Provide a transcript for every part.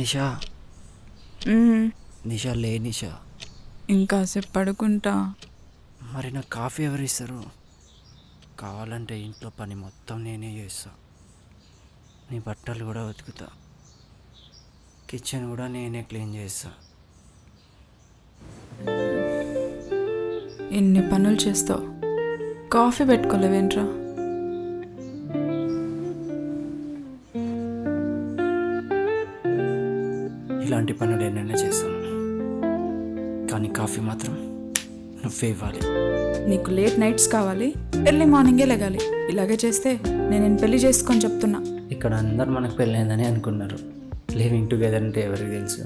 నిషా మ్మ్. నిషా లే నిషా. ఇంకాసేపు పడుకుంటా. మరి నాకు కాఫీ ఎవరు ఇస్తారు? కావాలంటే ఇంట్లో పని మొత్తం నేనే చేస్తా. నీ బట్టలు కూడా ఉతుకుతా, కిచెన్ కూడా నేనే క్లీన్ చేస్తా. ఎన్ని పనులు చేస్తావు, కాఫీ పెట్టుకోలేవేంట్రా? ఇలాంటి పనులు ఎన్నైనా చేస్తాను, కానీ కాఫీ మాత్రం నువ్వే ఇవ్వాలి. నీకు లేట్ నైట్స్ కావాలి, ఎర్లీ మార్నింగే లెగాలి. ఇలాగే చేస్తే నేను పెళ్లి చేసుకొని చెప్తున్నా. ఇక్కడ అందరు మనకు పెళ్ళైందని అనుకున్నారు. లివింగ్ టుగెదర్ అంటే ఎవరికి తెలుసు?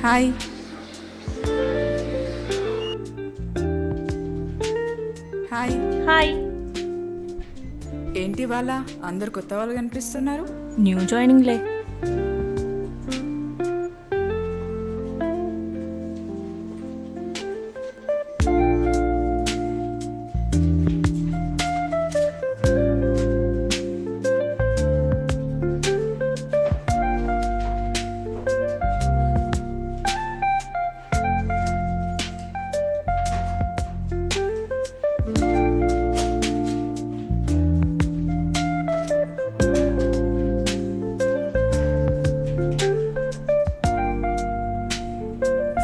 హాయ్. హాయ్. హాయ్. ఏంటి వాళ్ళ అందరు కొత్త వాళ్ళు కనిపిస్తున్నారు? న్యూ జాయినింగ్లే.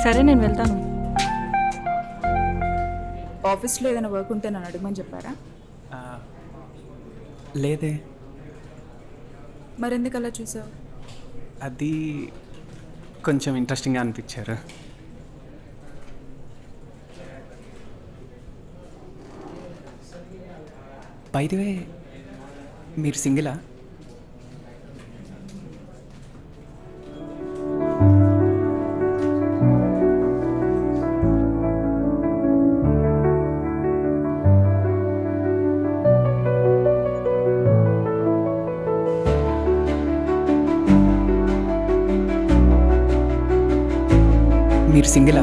సరే నేను వెళ్తాను. ఆఫీస్లో ఏదైనా వర్క్ ఉంటే నన్ను అడగమని చెప్పారా? లేదే. మరెందుకు అలా చూసావు? అది కొంచెం ఇంట్రెస్టింగ్గా అనిపించారు. బై ది వే, మీరు సింగిలా? మీరు సింగిలా?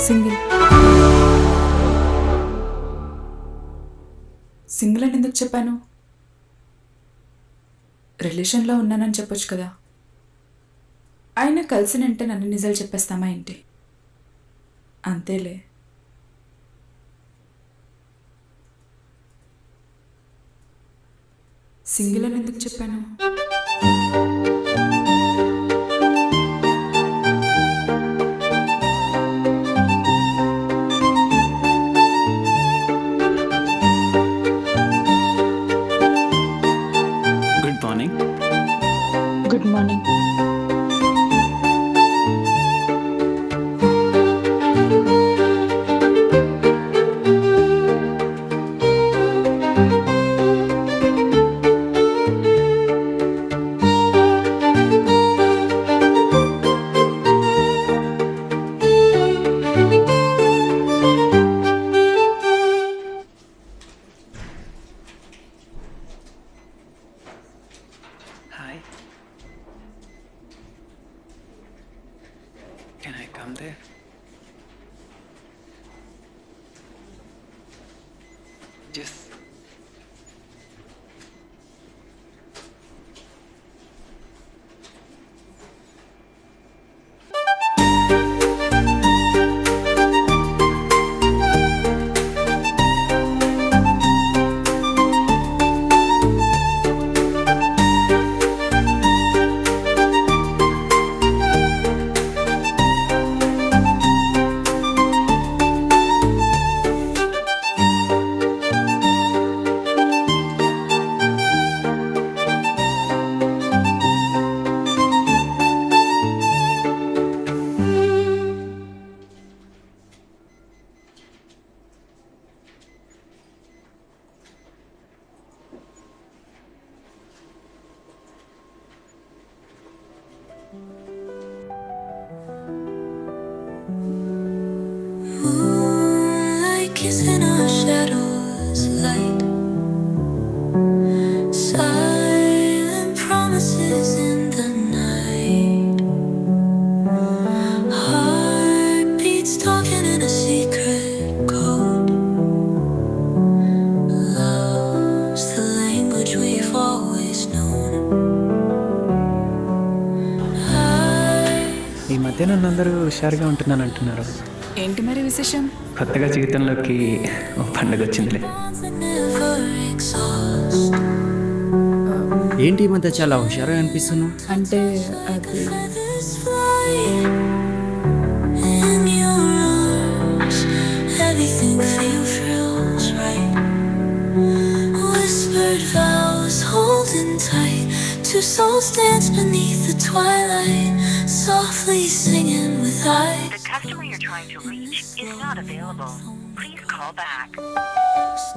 సింగిల్. సింగిల్ అని ఎందుకు చెప్పాను? రిలేషన్లో ఉన్నానని చెప్పొచ్చు కదా. అయినా కలిసినంటే నన్ను నిజాలు చెప్పేస్తామా ఏంటి? అంతేలే. సింగిల్ అని ఎందుకు చెప్పాను? Good morning. Good morning. Hi. Can I come there? Just Moonlight kissing our shadows light. Silent promises in the night. Heartbeats talking in a secret అందరూ హుషారుగా ఉంటున్నాను అంటున్నారు. ఏంటి మరి విశేషం? కొత్తగా జీవితంలోకి ఓ పండుగ వచ్చిందిలే. bonds that never exhaust. ఏంటి ఈ మధ్య చాలా హుషారుగా అనిపిస్తున్నావు? అంటే అది Feathers fly in your arms. Everything feels right. Whispered vows holding tight. Two souls dance beneath the twilight, softly singing with eyes. The customer you're trying to reach is not available. Please call back.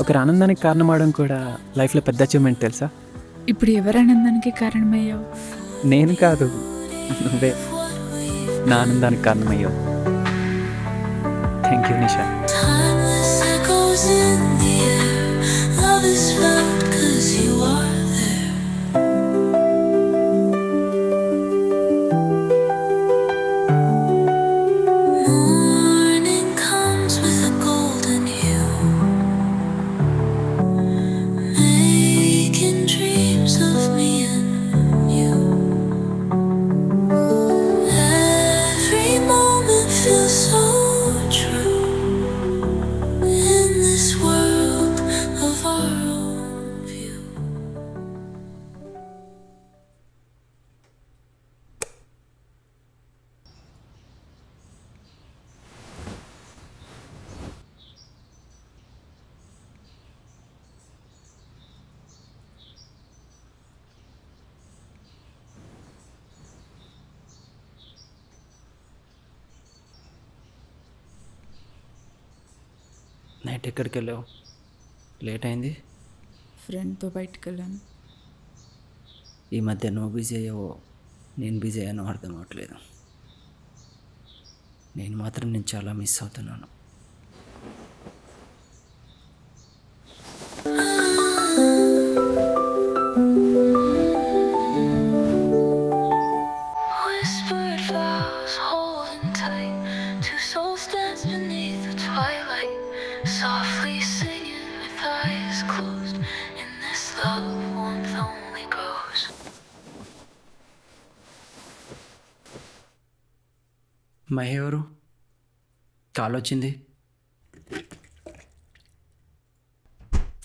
ఒకరి ఆనందానికి కారణమవడం కూడా లైఫ్లో పెద్ద achievement తెలుసా? ఇప్పుడు ఎవరైనందానికి కారణమయ్యావు? నేను కాదు, నువ్వే నా ఆనందానికి కారణమయ్యావు. Thank you Nisha. Timeless echoes in the air. Love is felt 'cause you are there. Morning comes with a golden hue, making dreams of me and you. Every moment feels so true in this world of our own view. Night ఎక్కడికి వెళ్ళావు? Late అయింది. ఫ్రెండ్తో బయటకు వెళ్ళాను. ఈ మధ్య నువ్వు busy అయ్యావో నేను బిజీ అయ్యానో అర్థం అవ్వట్లేదు. నేను మాత్రం నేను చాలా మిస్ అవుతున్నాను. Whispered vows holding tight. Two souls dance beneath the twilight, softly singing with eyes closed. In this love, warmth only grows. Mahi ఎవరు? కాల్ వచ్చింది.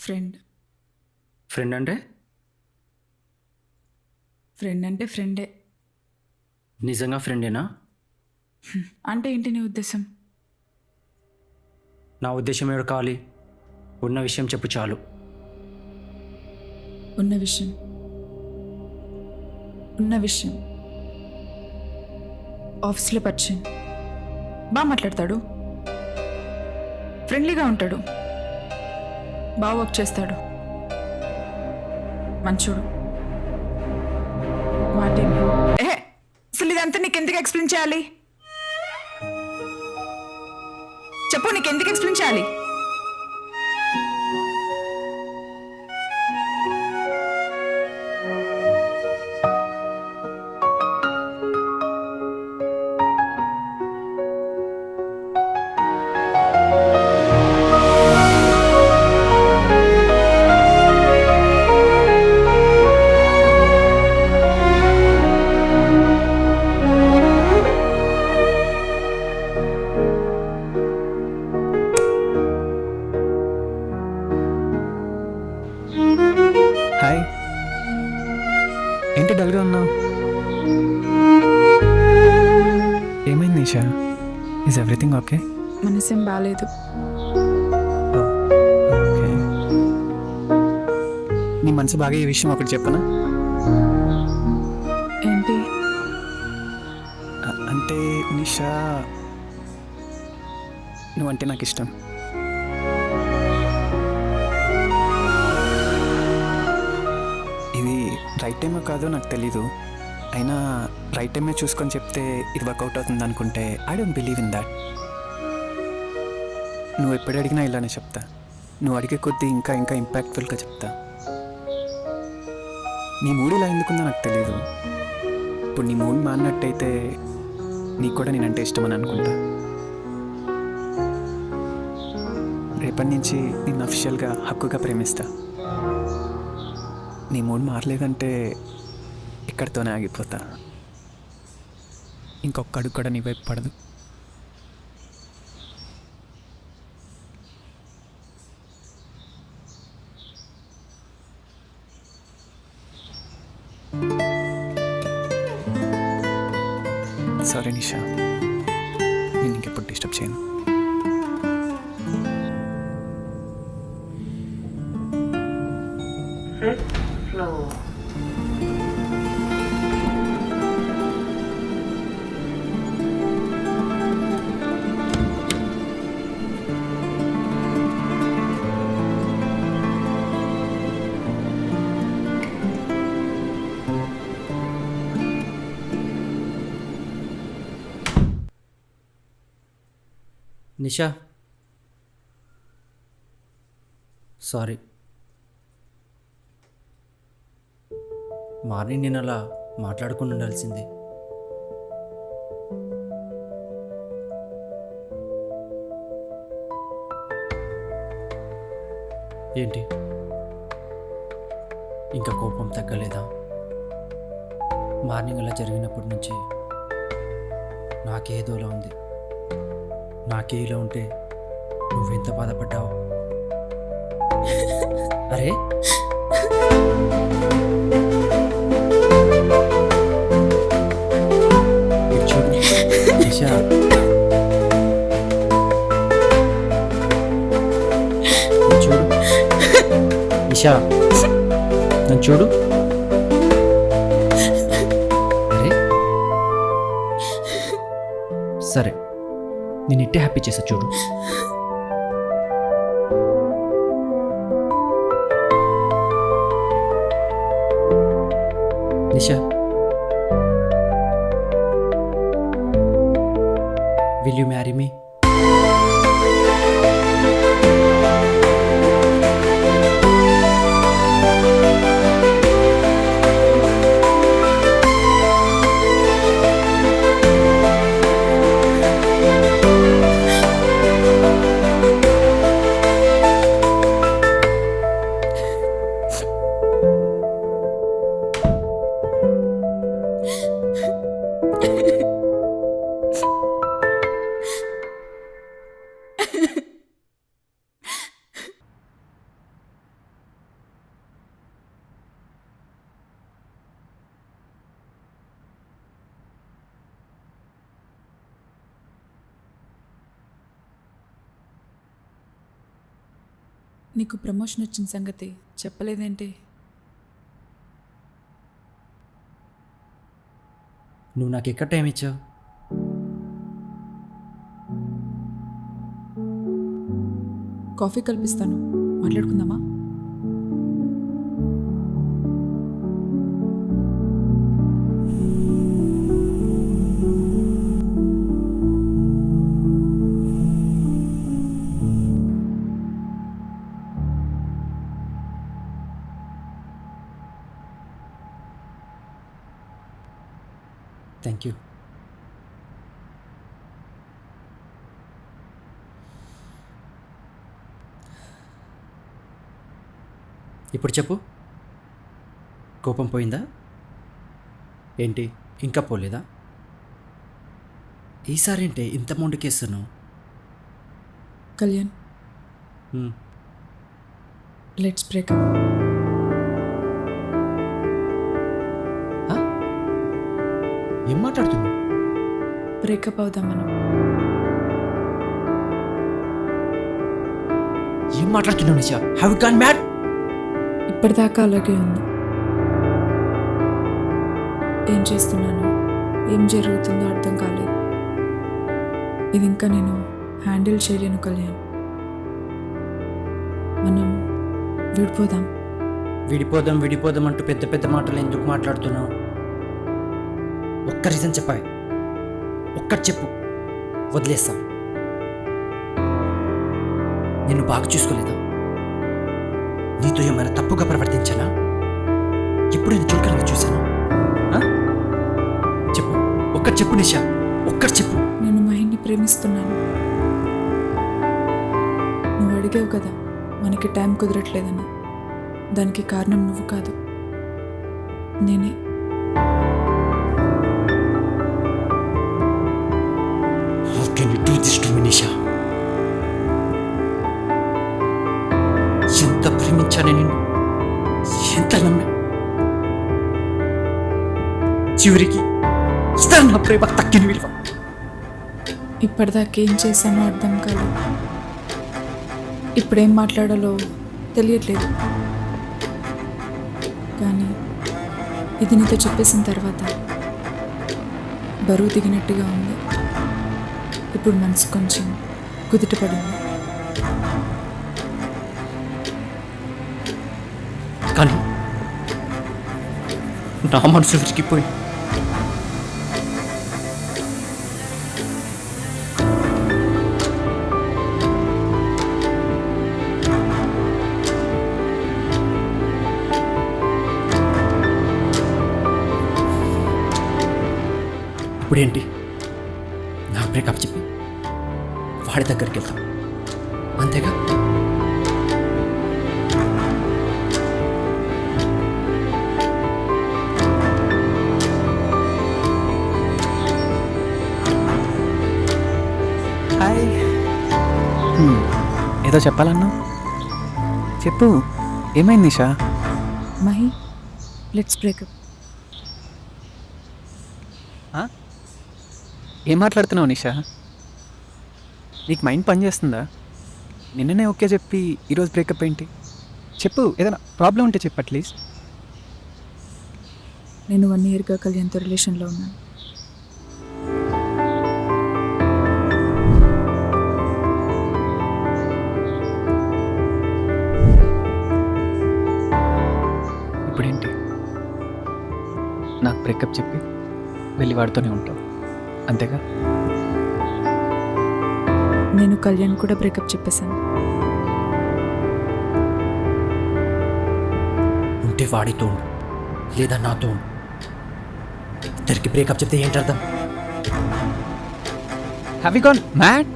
ఫ్రెండ్. ఫ్రెండ్ అంటే? ఫ్రెండ్ అంటే ఫ్రెండే. నిజంగా ఫ్రెండేనా? అంటే ఏంటి నీ ఉద్దేశం? నా ఉద్దేశం ఎవరు కావాలి? ఉన్న విషయం చెప్పు చాలు. ఉన్న విషయం ఆఫీస్లో పరిచయం. బాగా మాట్లాడతాడు, ఫ్రెండ్లీగా ఉంటాడు, బాగా వర్క్ చేస్తాడు, మంచోడు. మాటేమి అసలు ఇదంతా నీకెందుకు ఎక్స్ప్లెయిన్ చేయాలి? చెప్పు, నీకెందుకు ఎక్స్ప్లెయిన్ చేయాలి? హాయ్, ఏంటి డల్గా ఉన్నావు? ఏమైంది నిషా? Is everything okay? మనసేం బాగాలేదు. ఓకే, నీ మనసు బాగా ఈ విషయం ఒకటి చెప్పనా? ఏంటి? అంటే నిషా, నువ్వంటే నాకు ఇష్టం. ఇది రైట్ టైమో కాదో నాకు తెలీదు, అయినా రైట్ టైమే చూసుకొని చెప్తే ఇది వర్కౌట్ అవుతుంది అనుకుంటే I don't believe in that. నువ్వు ఎప్పుడు అడిగినా ఇలానే చెప్తా. నువ్వు అడిగే కొద్దీ ఇంకా ఇంకా ఇంపాక్ట్ఫుల్గా చెప్తా. నీ మూడు ఇలా ఎందుకుందో నాకు తెలీదు. ఇప్పుడు నీ మూడు మారినట్టయితే నీకు కూడా నేనంటే ఇష్టమని అనుకుంటా. రేపటి నుంచి నిన్ను అఫిషియల్గా హక్కుగా ప్రేమిస్తా. నీ మూడు మారలేదంటే ఇక్కడితోనే ఆగిపోతా. ఇంకొక అడుగు కూడా నీ వైపు పడదు. సారీ నిషా, నేను ఇంకెప్పుడు డిస్టర్బ్ చేయను. Floor. నిషా, సారీ. మార్నింగ్ నేను అలా మాట్లాడుకుని ఉండాల్సింది. ఏంటి ఇంకా కోపం తగ్గలేదా? మార్నింగ్ అలా జరిగినప్పటి నుంచి నాకేదోలా ఉంది. నాకే ఇలా ఉంటే నువ్వెంత బాధపడ్డావు? అరే ఇటు చూడు నిషా, ఇటు చూడు నిషా, నన్ను చూడు. అరే సరే, నేను ఇట్టే హ్యాపీ చేసా చూడు. నిషా, will you marry me? నీకు ప్రమోషన్ వచ్చిన సంగతి చెప్పలేదేంటి? నువ్వు నాకు ఎక్కడ టైం ఇచ్చావు? కాఫీ కల్పిస్తాను, మాట్లాడుకుందామా? Thank you. ఇప్పుడు చెప్పు, కోపం పోయిందా ఏంటి? ఇంకా పోలేదా? ఈసారి ఏంటి ఇంత మొండికేస్తాను? Kalyan, let's break. ఏం మాట్లాడుతున్నావు? బ్రేకప్ అవుదాం మనం. ఏం మాట్లాడుతున్నావు Nisha? Have you gone mad? ఇప్పటిదాకా అలాగే ఉంది. ఏం చేస్తున్నానో ఏం జరుగుతుందో అర్థం కాలేదు. ఇది ఇంకా నేను హ్యాండిల్ చేయలేను కళ్యాణ్. మనం విడిపోదాం. విడిపోదాం విడిపోదాం అంటూ పెద్ద పెద్ద మాటలు ఎందుకు మాట్లాడుతున్నావు? ఒక్క రీజన్ చెప్పాయి, ఒక్కటి చెప్పు, వదిలేస్తా. నిన్ను బాగా చూసుకోలేదా? నీతో ఏమైనా తప్పుగా ప్రవర్తించానా? ఎప్పుడు నేను చులకనగా చూశాను? చెప్పు, ఒక్కటి చెప్పు నిషా, ఒక్కటి చెప్పు. నేను మహిని ప్రేమిస్తున్నాను. నువ్వు అడిగావు కదా మనకి టైం కుదరట్లేదని. దానికి కారణం నువ్వు కాదు, నేనే. ఎగ్జిస్ట్ నిషా. ఎంత ప్రేమించానే నిన్ను, ఎంత నమ్మా. చివరికి ఇస్తాను నా ప్రేమ తక్కిన విలువ. ఇప్పటిదాకా ఏం చేశానో అర్థం కాలేదు. ఇప్పుడేం మాట్లాడాలో తెలియట్లేదు. కానీ ఇది నీతో చెప్పేసిన తర్వాత బరువు దిగినట్టుగా ఉంది. ఇప్పుడు మనసు కొంచెం కుదుట పడింది. కానీ నా మనసు విరిగిపోయి ఇప్పుడేంటి, నా బ్రేకప్ చెప్పి వాడి దగ్గరికి వెళ్తాం అంతేగా? హాయ్. ఏదో చెప్పాలన్నా చెప్పు. ఏమైంది నిషా? Mahi, let's breakup. ఏం మాట్లాడుతున్నావు నిషా? నీకు మైండ్ పని చేస్తుందా? నిన్ననే ఓకే చెప్పి ఈరోజు బ్రేకప్ ఏంటి? చెప్పు, ఏదైనా ప్రాబ్లం ఉంటే చెప్పు అట్లీస్ట్. నేను 1 ఇయర్గా కళ్యాణ్తో రిలేషన్లో ఉన్నాను. ఇప్పుడేంటి, నాకు బ్రేకప్ చెప్పి వెళ్ళి వాడితోనే ఉంటావు అంతేగా? నేను కళ్యాణ్ కూడా బ్రేకప్ చెప్పేశాను. ఉంటే వాడితో ఉండు, లేదా నాతో ఉండు. ఇద్దరికి బ్రేకప్ చెప్తే ఏంటి అర్థం? Have you gone mad?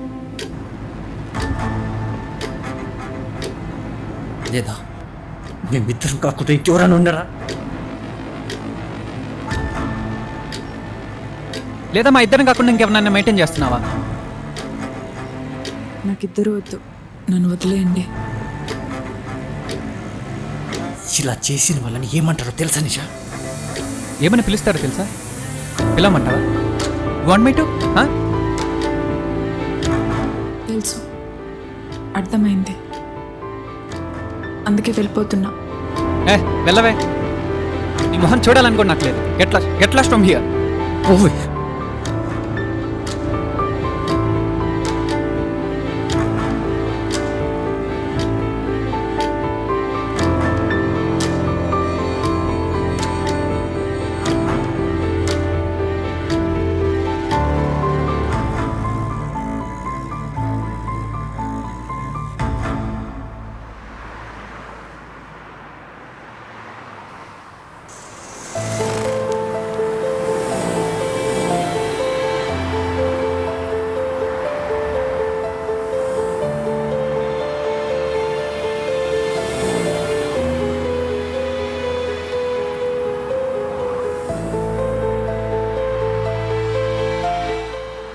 లేదా మేమిద్దరం కాకుండా ఇంకెవరైనా ఉన్నారా? లేదా మా ఇద్దరం కాకుండా ఇంకెవరన్నా మెయింటైన్ చేస్తున్నావా? నాకిద్దరూ వద్దు, నన్ను వదిలేయండి. ఇలా చేసిన వాళ్ళని ఏమంటారో తెలుసా నిషా? ఏమని పిలుస్తారో తెలుసా? పిలవమంటావా? Want me to? తెలుసు, అర్థమైంది. అందుకే వెళ్ళిపోతున్నా. వెళ్ళవే. నీ మొహం చూడాలనుకోండి నాకు లేదు. Get lost from here. ఓయ్,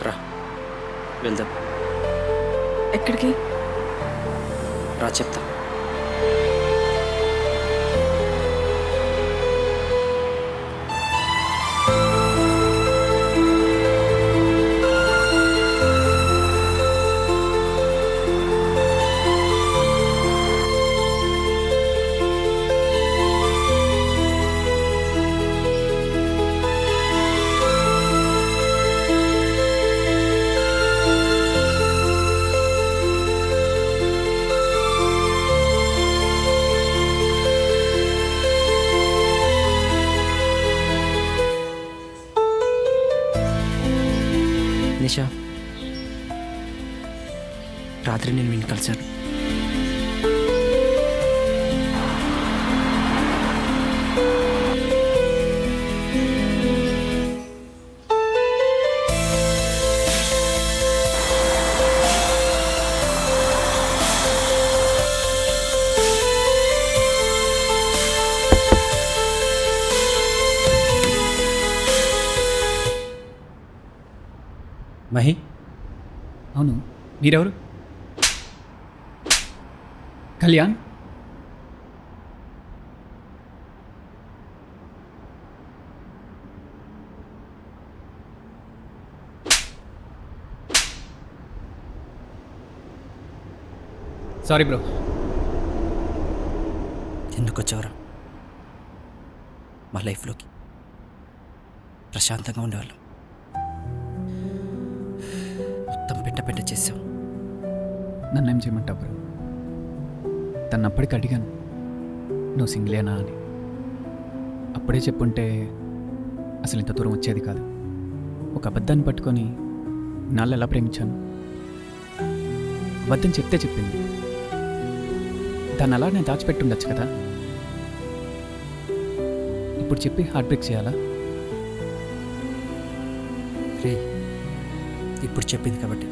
రా వెళ్దాం. ఎక్కడికి? రా చెప్తా. నిషా, రాత్రి నేను విని కలిశాను. మహి, అవును, మీరెవరు? కళ్యాణ్? Sorry bro. ఎందుకు వచ్చావురా మా లైఫ్లోకి? ప్రశాంతంగా ఉండేవాళ్ళం, మొత్తం పెట్ట చేసావు. నన్నేం చేయమంటావు బ్రో? తను అప్పటికి అడిగాను, నువ్వు సింగిలేనా అని. అప్పుడే చెప్పుంటే అసలు ఇంత దూరం వచ్చేది కాదు. ఒక అబద్ధాన్ని పట్టుకొని నాళ్ళు ఎలా ప్రేమించాను. అబద్ధం చెప్తే చెప్పింది, దాన్ని అలా నేను దాచిపెట్టుండొచ్చు కదా. ఇప్పుడు చెప్పి హార్ట్ బ్రేక్ చేయాలా? రే, ఇప్పుడు చెప్పింది కాబట్టి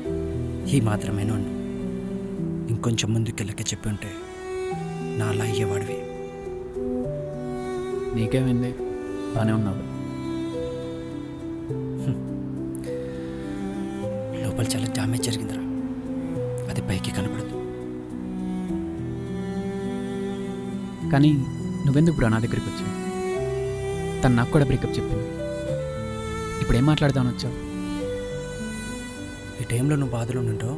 ఈ మాత్రమే ఉండు. ఇంకొంచెం ముందుకెళ్ళక చెప్పి ఉంటే నా అలా అయ్యేవాడివి. నీకేమైంది? బాగానే ఉన్నావు. లోపల చాలా డ్యామేజ్ జరిగిందిరా, అది పైకి కనపడదు. కానీ నువ్వెందుకు బ్రో నా దగ్గరికి వచ్చావు? తను నాకు కూడా బ్రేకప్ చెప్పింది. ఇప్పుడు ఏం మాట్లాడదామని వచ్చావు? ఈ టైంలో నువ్వు బాధలో ఉంటావు,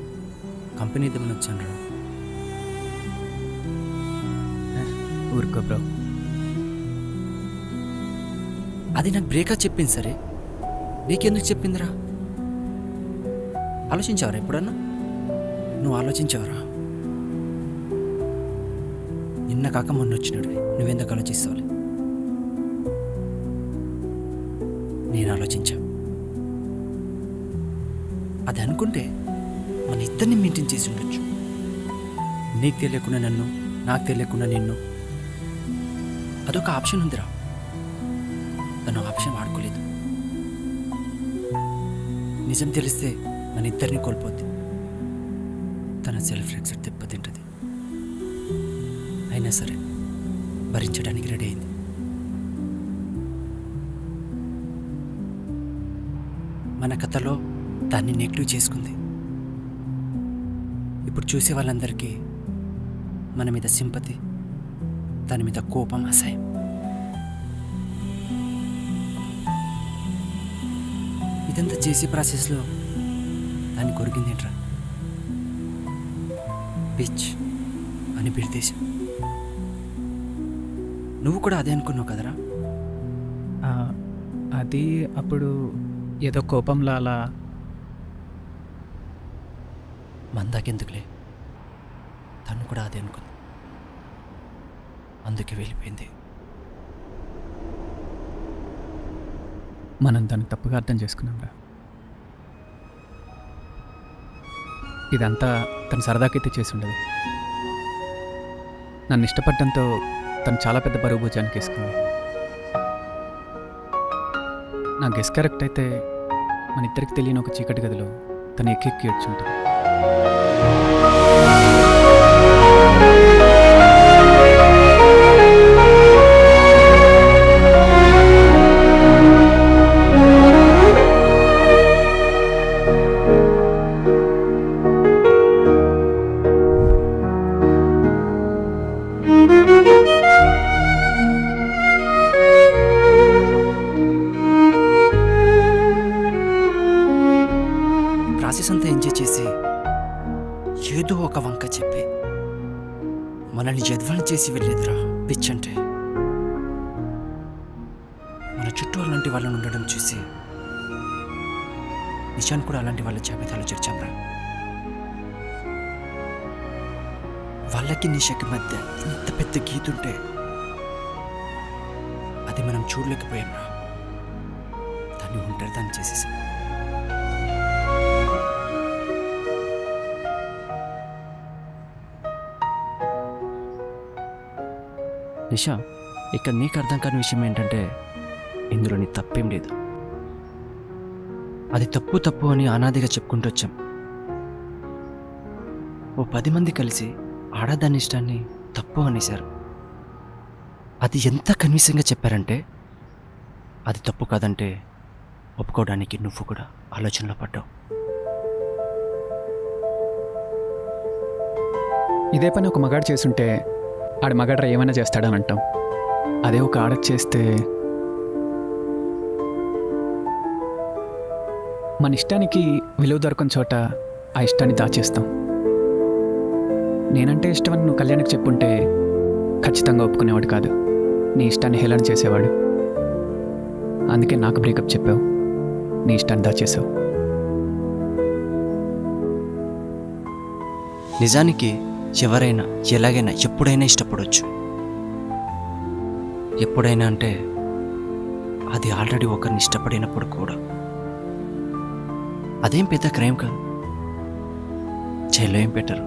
కంపెనీ ఇద్దామని వచ్చాను రా. ఊరుకో బ్రో. అది నాకు బ్రేకప్ చెప్పింది సరే, నీకెందుకు చెప్పిందిరా? ఆలోచించావరా ఎప్పుడన్నా? నువ్వు ఆలోచించావరా? నిన్న కాక మొన్న వచ్చినాడు, నువ్వెందుకు ఆలోచిస్తావులే? నేను ఆలోచించా. అది అనుకుంటే మన ఇద్దరిని మెయింటైన్ చేసి ఉండొచ్చు. నీకు తెలియకుండా నన్ను, నాకు తెలియకుండా నిన్ను. అదొక ఆప్షన్ ఉందిరా, తను ఆప్షన్ వాడుకోలేదు. నిజం తెలిస్తే మన ఇద్దరిని కోల్పోద్ది, తన సెల్ఫ్ రెస్పెక్ట్ దెబ్బతింటుంది. అయినా సరే భరించడానికి రెడీ అయింది. మన కథలో దాన్ని నెగిటివ్ చేసుకుంది. ఇప్పుడు చూసే వాళ్ళందరికీ మన మీద సింపతి, దాని మీద కోపం, అసహ్యం. ఇదంతా చేసే ప్రాసెస్లో దాన్ని కొరికిందేంట్రా? పిచ్ అని బిడిదేశం. నువ్వు కూడా అదే అనుకున్నావు కదరా? అది అప్పుడు ఏదో కోపంలో అలా. మందాకెందుకులే, తను కూడా అదే అనుకుంది, అందుకే వెళ్ళిపోయింది. మనం దాన్ని తప్పుగా అర్థం చేసుకున్నాంరా. ఇదంతా తను సరదాకైతే చేసి ఉండదు. నన్ను ఇష్టపడడంతో తను చాలా పెద్ద బరువు భుజానికి వేసుకుంది. నా గెస్ కరెక్ట్ అయితే మన ఇద్దరికి తెలియని ఒక చీకటి గదిలో తను ఎక్కెక్కి ఏడ్చుంటుంది. ప్రాసెస్ అంతా ఎంజాయ్ చేసి ఏదో ఒక వంక చెప్పి మనల్ని జద్వాన్ని చేసి వెళ్ళేదిరా పిచ్ అంటే. మన చుట్టూ అలాంటి వాళ్ళని ఉండడం చూసి నిషాన్ కూడా అలాంటి వాళ్ళ జాబితాలో చేర్చాంరా. వాళ్ళకి నిషాకి మధ్య ఇంత పెద్ద గీతుంటే అది మనం చూడలేకపోయాంరా. దాన్ని ఒంటరి దాన్ని చేసేసాం. నిషా, ఇక్కడ నీకు అర్థం కాని విషయం ఏంటంటే ఇందులో నీ తప్పేం లేదు. అది తప్పు తప్పు అని అనాదిగా చెప్పుకుంటూ వచ్చాం. ఓ 10 మంది కలిసి ఆడదాని ఇష్టాన్ని తప్పు అనేశారు. అది ఎంత కన్విన్సింగ్గా చెప్పారంటే అది తప్పు కాదంటే ఒప్పుకోవడానికి నువ్వు కూడా ఆలోచనలో పడ్డావు. ఇదే పని ఒక మగాడు చేసుంటే ఆడ మగాడ్రా ఏమైనా చేస్తాడని అంటాం. అదే ఒక ఆడ చేస్తే మన ఇష్టానికి విలువ దొరకని చోట ఆ ఇష్టాన్ని దాచేస్తాం. నేనంటే ఇష్టమని నువ్వు కళ్యాణ్కి చెప్పుంటే ఖచ్చితంగా ఒప్పుకునేవాడు కాదు, నీ ఇష్టాన్ని హేళన చేసేవాడు. అందుకే నాకు బ్రేకప్ చెప్పావు, నీ ఇష్టాన్ని దాచేసావు. నిజానికి ఎవరైనా ఎలాగైనా ఎప్పుడైనా ఇష్టపడవచ్చు. ఎప్పుడైనా అంటే అది ఆల్రెడీ ఒకరిని ఇష్టపడినప్పుడు కూడా. అదేం పెద్ద క్రైమ్ కాదు, జైల్లో ఏం పెట్టరు.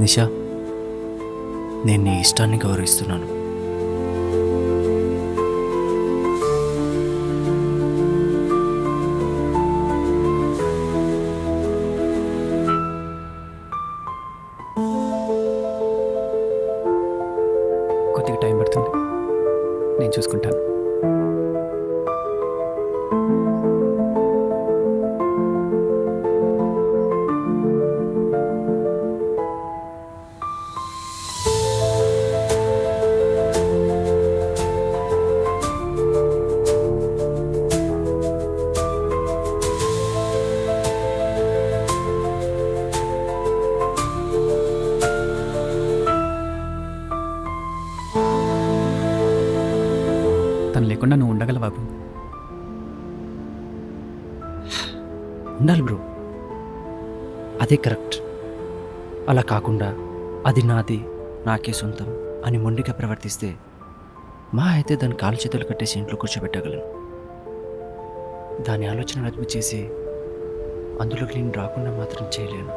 నిషా, నేను నీ ఇష్టాన్ని గౌరవిస్తున్నాను. కొద్దిగా టైం పడుతుంది, నేను చూసుకుంటాను. తను లేకుండా నువ్వు ఉండగలవా బాబు? ఉండాలి బ్రో, అదే కరెక్ట్. అలా కాకుండా అది నాది, నాకే సొంతం అని మొండిగా ప్రవర్తిస్తే మా అయితే దాని కాలు చేతులు కట్టేసి ఇంట్లో కూర్చోబెట్టగలను. దాని ఆలోచన అదుపు చేసి అందులోకి నేను రాకుండా మాత్రం చేయలేను.